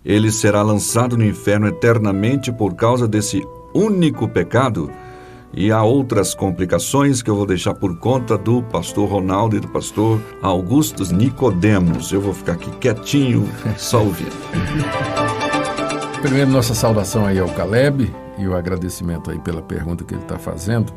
ele será lançado no inferno eternamente por causa desse único pecado. E há outras complicações que eu vou deixar por conta do pastor Ronaldo e do pastor Augustus Nicodemos. Eu vou ficar aqui quietinho, só ouvindo. Primeiro, nossa saudação aí ao Caleb e o agradecimento aí pela pergunta que ele está fazendo.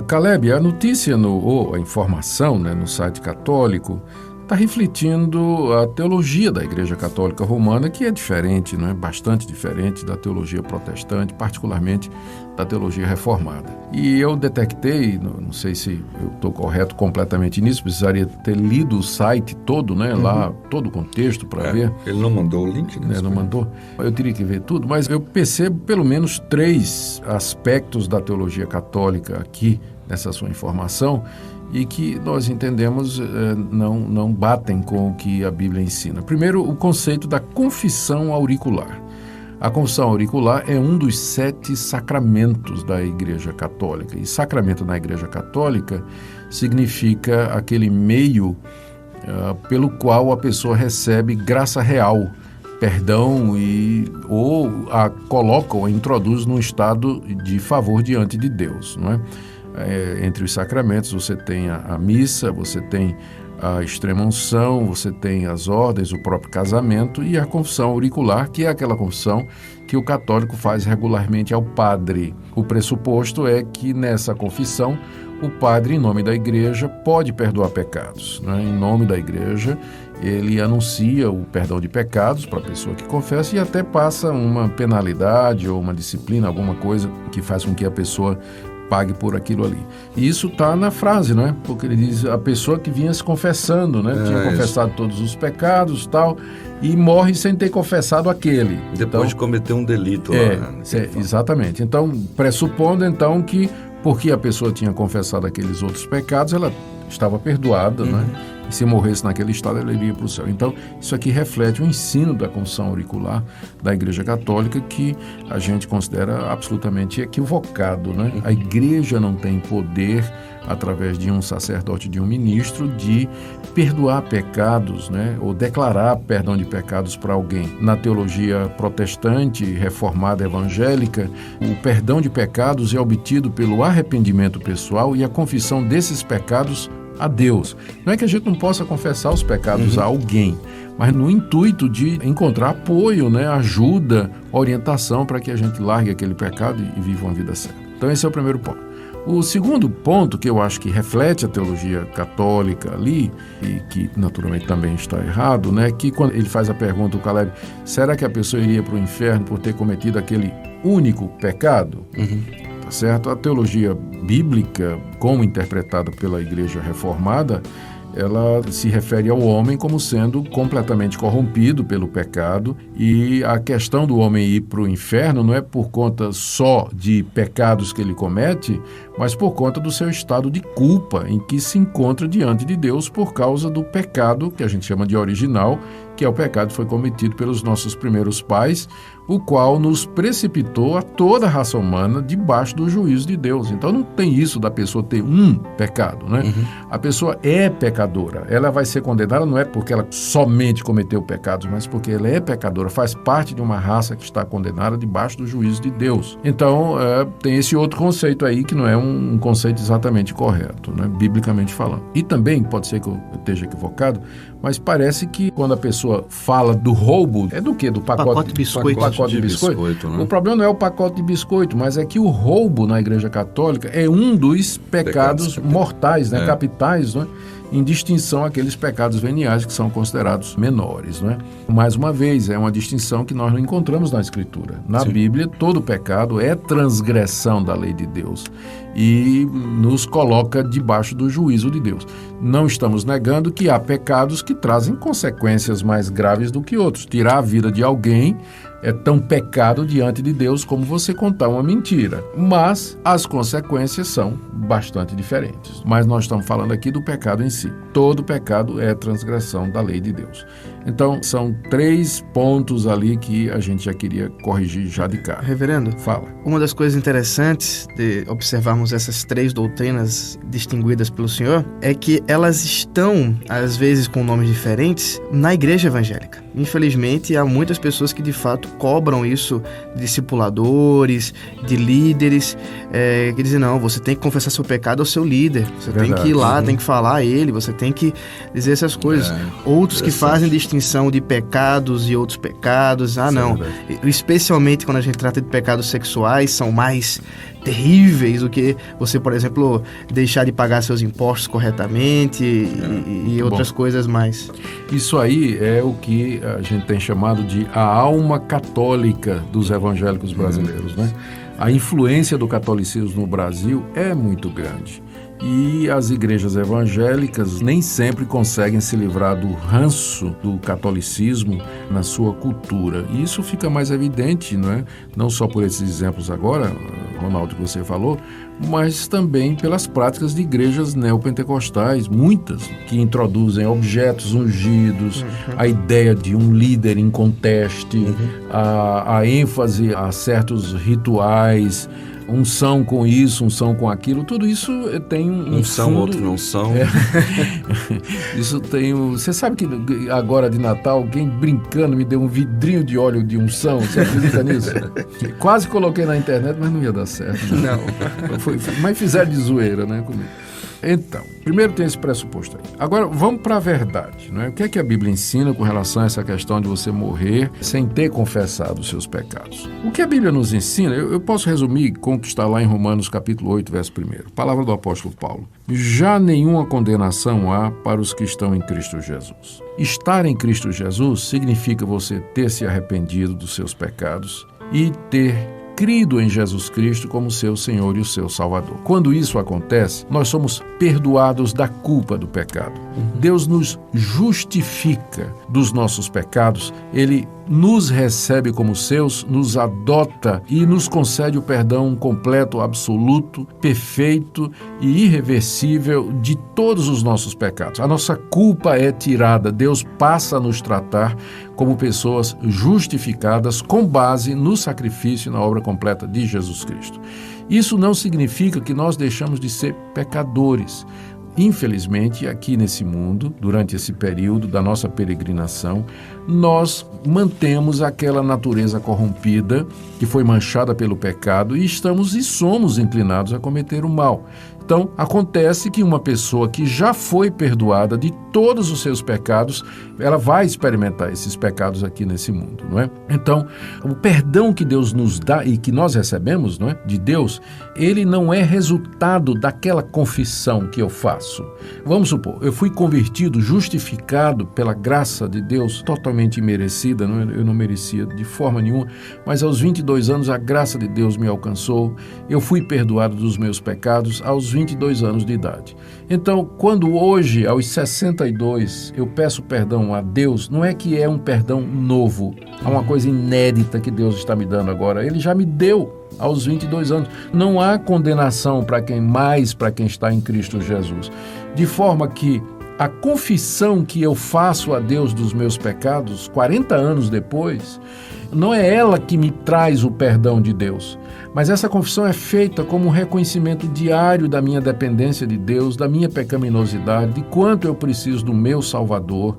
Caleb, a notícia ou a informação, né, no site católico está refletindo a teologia da Igreja Católica Romana, que é diferente, não é? Bastante diferente da teologia protestante, particularmente da teologia reformada. E eu detectei, não sei se eu estou correto completamente nisso, precisaria ter lido o site todo, né? Lá, todo o contexto para ver. Ele não mandou o link, né? Não mandou. Eu teria que ver tudo, mas eu percebo pelo menos 3 aspectos da teologia católica aqui nessa sua informação, e que nós entendemos não batem com o que a Bíblia ensina. Primeiro, o conceito da confissão auricular. A confissão auricular é um dos 7 sacramentos da Igreja Católica. E sacramento na Igreja Católica significa aquele meio pelo qual a pessoa recebe graça real, perdão, ou a coloca ou a introduz num estado de favor diante de Deus, não é? Entre os sacramentos você tem a missa, você tem a extrema-unção, você tem as ordens, o próprio casamento e a confissão auricular, que é aquela confissão que o católico faz regularmente ao padre. O pressuposto é que nessa confissão o padre, em nome da igreja, pode perdoar pecados, né? Em nome da igreja, ele anuncia o perdão de pecados para a pessoa que confessa e até passa uma penalidade ou uma disciplina, alguma coisa que faz com que a pessoa pague por aquilo ali. E isso está na frase, né? Porque ele diz a pessoa que vinha se confessando, né? Tinha confessado todos os pecados, tal, e morre sem ter confessado aquele. Depois de cometer um delito lá. Exatamente. Então, pressupondo então que porque a pessoa tinha confessado aqueles outros pecados, ela estava perdoada, né? E se morresse naquele estado, ela iria para o céu. Então, isso aqui reflete o ensino da confissão auricular da Igreja Católica, que a gente considera absolutamente equivocado, né? A Igreja não tem poder, através de um sacerdote, de um ministro, de perdoar pecados, né? Ou declarar perdão de pecados para alguém. Na teologia protestante, reformada, evangélica, o perdão de pecados é obtido pelo arrependimento pessoal e a confissão desses pecados a Deus. Não é que a gente não possa confessar os pecados a alguém, mas no intuito de encontrar apoio, né, ajuda, orientação para que a gente largue aquele pecado e viva uma vida certa. Então esse é o primeiro ponto. O segundo ponto, que eu acho que reflete a teologia católica ali, e que naturalmente também está errado, né, que quando ele faz a pergunta, o Caleb, será que a pessoa iria para o inferno por ter cometido aquele único pecado? Tá certo? A teologia bíblica, como interpretada pela Igreja Reformada, ela se refere ao homem como sendo completamente corrompido pelo pecado, e a questão do homem ir para o inferno não é por conta só de pecados que ele comete, mas por conta do seu estado de culpa em que se encontra diante de Deus por causa do pecado que a gente chama de original, que é o pecado que foi cometido pelos nossos primeiros pais, o qual nos precipitou a toda a raça humana debaixo do juízo de Deus. Então não tem isso da pessoa ter um pecado, né? A pessoa é pecadora. Ela vai ser condenada não é porque ela somente cometeu pecados, mas porque ela é pecadora, faz parte de uma raça que está condenada debaixo do juízo de Deus. Então tem esse outro conceito aí que não é um conceito exatamente correto, né? Biblicamente falando. E também, pode ser que eu esteja equivocado, mas parece que quando a pessoa fala do roubo, é do quê? Do pacote de biscoito. Pacote de biscoito, né? O problema não é o pacote de biscoito, mas é que o roubo na Igreja Católica é um dos pecados mortais, né? Capitais, né? Em distinção àqueles pecados veniais que são considerados menores, né? Mais uma vez, é uma distinção que nós não encontramos na Escritura. Na Bíblia, todo pecado é transgressão da lei de Deus e nos coloca debaixo do juízo de Deus. Não estamos negando que há pecados que trazem consequências mais graves do que outros. Tirar a vida de alguém é tão pecado diante de Deus como você contar uma mentira. Mas as consequências são bastante diferentes. Mas nós estamos falando aqui do pecado em si. Todo pecado é transgressão da lei de Deus. Então, são 3 pontos ali que a gente já queria corrigir já de cara. Reverendo, Fala. uma das coisas interessantes de observarmos essas 3 doutrinas distinguidas pelo senhor é que elas estão, às vezes com nomes diferentes, na igreja evangélica. Infelizmente, há muitas pessoas que de fato cobram isso de discipuladores, de líderes, que dizem, não, você tem que confessar seu pecado ao seu líder, você tem que ir lá, tem que falar a ele, você tem que dizer essas coisas. Outros que fazem distinção de pecados e outros pecados, não. Especialmente quando a gente trata de pecados sexuais, são mais terríveis do que você, por exemplo, deixar de pagar seus impostos corretamente e outras coisas mais. Isso aí é o que a gente tem chamado de a alma católica dos evangélicos brasileiros, né? A influência do catolicismo no Brasil é muito grande. E as igrejas evangélicas nem sempre conseguem se livrar do ranço do catolicismo na sua cultura. E isso fica mais evidente, não é? Não só por esses exemplos agora, Ronaldo, que você falou, mas também pelas práticas de igrejas neopentecostais, muitas, que introduzem objetos ungidos, a ideia de um líder inconteste, a ênfase a certos rituais, unção com isso, unção com aquilo, tudo isso tem um são, fundo... outros não são. Isso tem um... Você sabe que agora de Natal, alguém brincando me deu um vidrinho de óleo de unção, você acredita nisso? Quase coloquei na internet, mas não ia dar certo. Não. Mas fizeram de zoeira, né, comigo. Então, primeiro tem esse pressuposto aí. Agora, vamos para a verdade, não é? O que é que a Bíblia ensina com relação a essa questão de você morrer sem ter confessado os seus pecados? O que a Bíblia nos ensina, eu posso resumir com o que está lá em Romanos capítulo 8, verso 1. Palavra do apóstolo Paulo. Já nenhuma condenação há para os que estão em Cristo Jesus. Estar em Cristo Jesus significa você ter se arrependido dos seus pecados e ter crido em Jesus Cristo como seu Senhor e o seu Salvador. Quando isso acontece, nós somos perdoados da culpa do pecado. Deus nos justifica dos nossos pecados, Ele nos recebe como seus, nos adota e nos concede o perdão completo, absoluto, perfeito e irreversível de todos os nossos pecados. A nossa culpa é tirada, Deus passa a nos tratar como pessoas justificadas com base no sacrifício e na obra completa de Jesus Cristo. Isso não significa que nós deixamos de ser pecadores. Infelizmente, aqui nesse mundo, durante esse período da nossa peregrinação, nós mantemos aquela natureza corrompida que foi manchada pelo pecado e estamos e somos inclinados a cometer o mal. Então, acontece que uma pessoa que já foi perdoada de todos os seus pecados, ela vai experimentar esses pecados aqui nesse mundo, não é? Então, o perdão que Deus nos dá e que nós recebemos, não é, de Deus, ele não é resultado daquela confissão que eu faço. Vamos supor, eu fui convertido, justificado pela graça de Deus, totalmente imerecida, não é? Eu não merecia de forma nenhuma, mas aos 22 anos a graça de Deus me alcançou, eu fui perdoado dos meus pecados aos 22 anos de idade. Então, quando hoje, aos 62, eu peço perdão a Deus, não é que é um perdão novo, é uma coisa inédita que Deus está me dando agora. Ele já me deu aos 22 anos. Não há condenação para quem está em Cristo Jesus. De forma que a confissão que eu faço a Deus dos meus pecados, 40 anos depois, não é ela que me traz o perdão de Deus, mas essa confissão é feita como um reconhecimento diário da minha dependência de Deus, da minha pecaminosidade, de quanto eu preciso do meu Salvador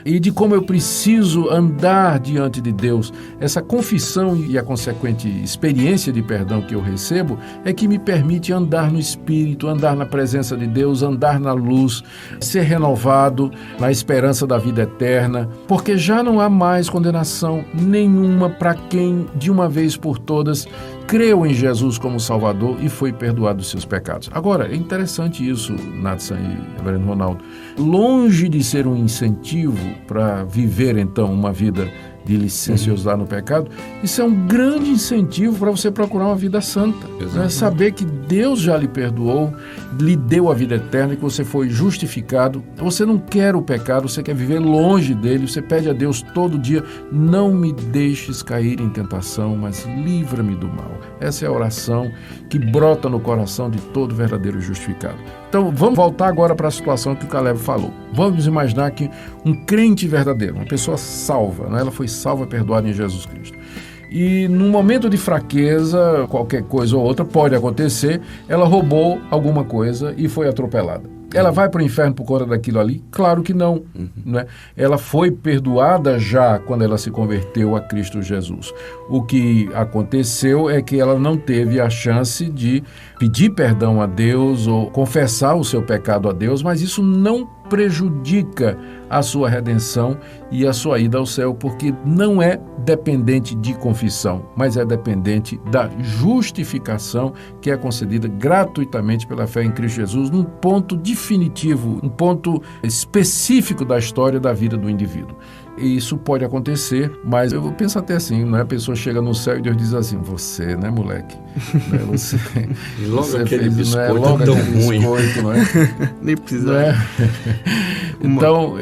e de como eu preciso andar diante de Deus. Essa confissão e a consequente experiência de perdão que eu recebo é que me permite andar no Espírito, andar na presença de Deus, andar na luz, ser renovado na esperança da vida eterna, porque já não há mais condenação nenhuma para quem, de uma vez por todas, creu em Jesus como Salvador e foi perdoado dos seus pecados. Agora, é interessante isso, Natsan e Reverendo Ronaldo. Longe de ser um incentivo para viver, então, uma vida de licenciosidade no pecado, isso é um grande incentivo para você procurar uma vida santa. Né? Saber que Deus já lhe perdoou, lhe deu a vida eterna, que você foi justificado. Você não quer o pecado, você quer viver longe dele, você pede a Deus todo dia, não me deixes cair em tentação, mas livra-me do mal. Essa é a oração que brota no coração de todo verdadeiro justificado. Então, vamos voltar agora para a situação que o Caleb falou. Vamos imaginar que um crente verdadeiro, uma pessoa salva, né? Ela foi salva, perdoada em Jesus Cristo. E num momento de fraqueza, qualquer coisa ou outra pode acontecer, ela roubou alguma coisa e foi atropelada. Ela vai para o inferno por conta daquilo ali? Claro que não. Né? Ela foi perdoada já quando ela se converteu a Cristo Jesus. O que aconteceu é que ela não teve a chance de pedir perdão a Deus ou confessar o seu pecado a Deus, mas isso não prejudica a sua redenção e a sua ida ao céu, porque não é dependente de confissão, mas é dependente da justificação que é concedida gratuitamente pela fé em Cristo Jesus, num ponto definitivo, um ponto específico da história da vida do indivíduo. E isso pode acontecer, mas eu penso até assim, né? A pessoa chega no céu e Deus diz assim, você, né, moleque? Né? Você, e logo você aquele fez, biscoito, né? Logo tão aquele ruim. Biscoito, não é? Nem precisa. Não é? Então,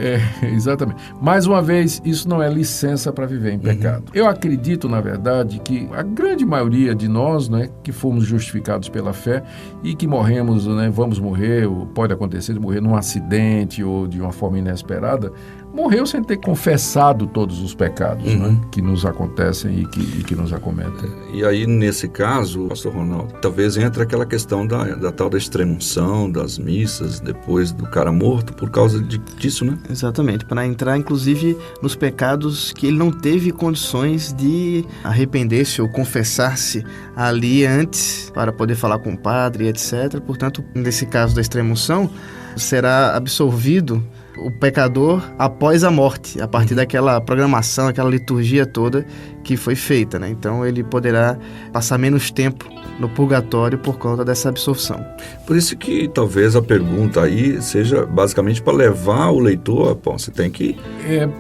exatamente. Mais uma vez, isso não é licença para viver em pecado. Eu acredito, na verdade, que a grande maioria de nós, né, que fomos justificados pela fé e que morremos, né, vamos morrer, ou pode acontecer de morrer num acidente ou de uma forma inesperada, morreu sem ter confessado todos os pecados, né, que nos acontecem e que nos acometem. E aí, nesse caso, pastor Ronaldo, talvez entre aquela questão da tal da extrema-unção, das missas, depois do cara morto, por causa disso, né? Exatamente, para entrar, inclusive, nos pecados que ele não teve condições de arrepender-se ou confessar-se ali antes, para poder falar com o padre, etc. Portanto, nesse caso da extrema-unção, será absolvido o pecador após a morte, a partir daquela programação, aquela liturgia toda que foi feita, né? Então ele poderá passar menos tempo no purgatório por conta dessa absolvição. Por isso que talvez a pergunta aí seja basicamente para levar o leitor, pô, você tem que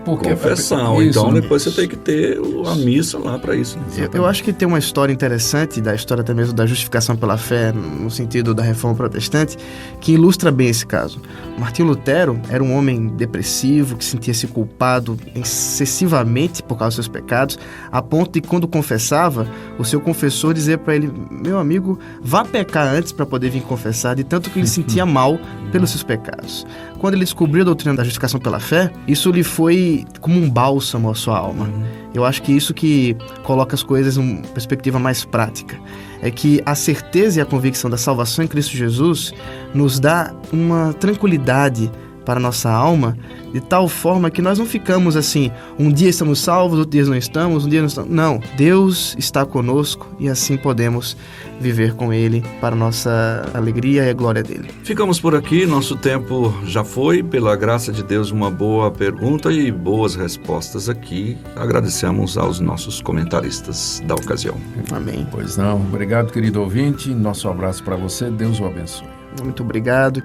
confessar, ou então depois você tem que ter a missa lá para isso. Né? Eu acho que tem uma história interessante, da história até mesmo da justificação pela fé, no sentido da reforma protestante, que ilustra bem esse caso. Martinho Lutero era um homem depressivo, que sentia-se culpado excessivamente por causa dos seus pecados, a ponto de, quando confessava, o seu confessor dizer para ele, meu amigo, vá pecar antes para poder vir confessar, de tanto que ele sentia mal pelos seus pecados. Quando ele descobriu a doutrina da justificação pela fé, isso lhe foi como um bálsamo à sua alma. Eu acho que isso que coloca as coisas em uma perspectiva mais prática. É que a certeza e a convicção da salvação em Cristo Jesus nos dá uma tranquilidade para a nossa alma, de tal forma que nós não ficamos assim, um dia estamos salvos, outro dia não estamos, um dia não estamos... Não, Deus está conosco e assim podemos viver com Ele para a nossa alegria e a glória dEle. Ficamos por aqui, nosso tempo já foi. Pela graça de Deus, uma boa pergunta e boas respostas aqui. Agradecemos aos nossos comentaristas da ocasião. Amém. Pois não, obrigado, querido ouvinte, nosso abraço para você, Deus o abençoe. Muito obrigado.